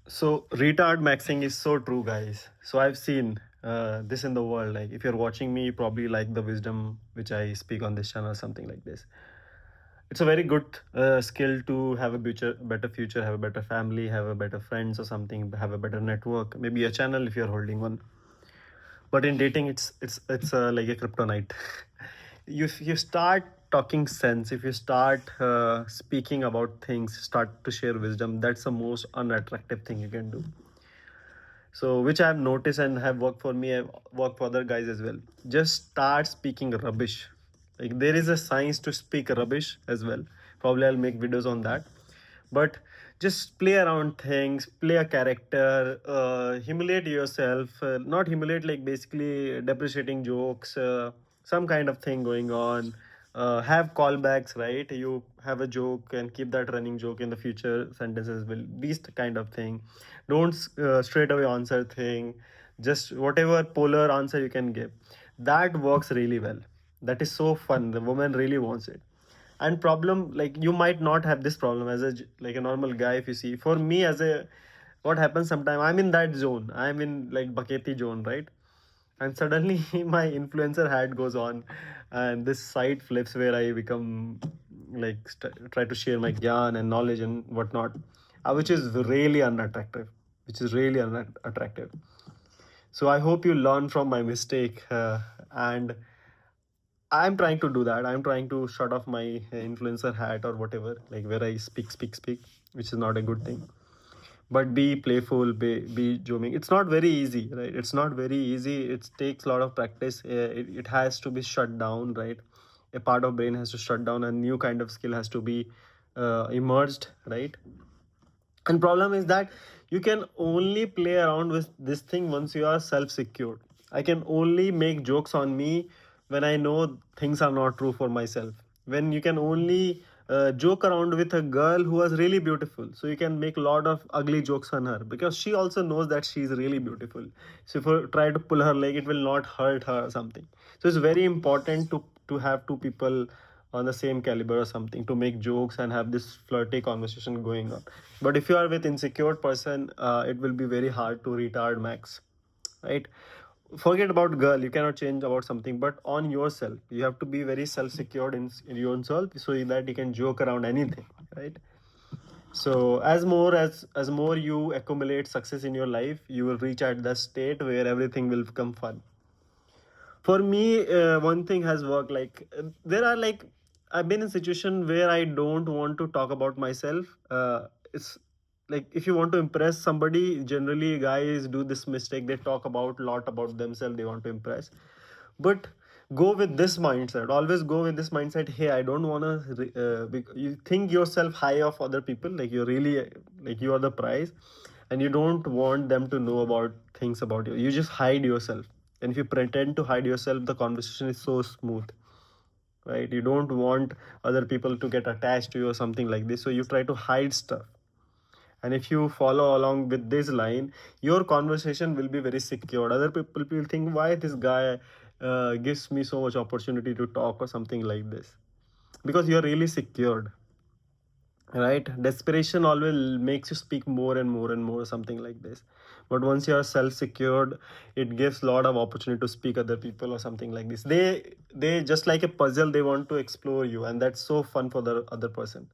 So retardmaxxing is so true, guys. So I've seen this in the world. Like if you're watching me, you probably like the wisdom which I speak on this channel or something like this. It's a very good skill to have a better future, have a better family, have a better friends or something, have a better network, maybe a channel if you're holding one. But in dating, it's like a kryptonite. You start talking sense, if you start speaking about things, start to share wisdom, that's the most unattractive thing you can do. So which I have noticed and have worked for me, I've worked for other guys as well. Just start speaking rubbish. Like there is a science to speak rubbish as well. Probably I'll make videos on that. But just play around things, play a character, humiliate yourself, not humiliate like basically depreciating jokes, some kind of thing going on. Have callbacks, right? You have a joke and keep that running joke in the future sentences. Will these kind of thing. Don't straight away answer thing. Just whatever polar answer you can give. That works really well. That is so fun. The woman really wants it. And problem, like you might not have this problem as like a normal guy. If you see, for me as a, what happens sometime, I'm in that zone, I'm in like baketi zone, right? And suddenly my influencer hat goes on and this side flips where I become like try to share my gyan and knowledge and whatnot, which is really unattractive, which is really unattractive. So I hope you learn from my mistake, and I'm trying to do that. I'm trying to shut off my influencer hat or whatever, like where I speak, which is not a good thing. But be playful, be joking. It's not very easy, right? It's not very easy. It takes a lot of practice. It has to be shut down, right? A part of brain has to shut down. A new kind of skill has to be emerged, right? And problem is that you can only play around with this thing once you are self secured. I can only make jokes on me when I know things are not true for myself. When you can only joke around with a girl who was really beautiful, so you can make a lot of ugly jokes on her because she also knows that she is really beautiful. So if you try to pull her leg, it will not hurt her or something. So it's very important to have two people on the same caliber or something to make jokes and have this flirty conversation going on. But if you are with insecure person, it will be very hard to retard max, right? Forget about girl, you cannot change about something, but on yourself you have to be very self secured in your own self so that you can joke around anything, right? So as more you accumulate success in your life, you will reach at the state where everything will become fun. For me, one thing has worked. Like there are like, I've been in a situation where I don't want to talk about myself. It's like if you want to impress somebody, generally guys do this mistake, they talk about lot about themselves, they want to impress. But go with this mindset, always go with this mindset, hey, I don't want to you think yourself high of other people, like you're really like you are the prize, and you don't want them to know about things about you, you just hide yourself. And if you pretend to hide yourself, the conversation is so smooth, right? You don't want other people to get attached to you or something like this, so you try to hide stuff. And if you follow along with this line, your conversation will be very secured. Other people will think, why this guy gives me so much opportunity to talk or something like this, because you're really secured, right? Desperation always makes you speak more and more and more, something like this. But once you are self secured, it gives a lot of opportunity to speak other people or something like this. They just like a puzzle, they want to explore you, and that's so fun for the other person.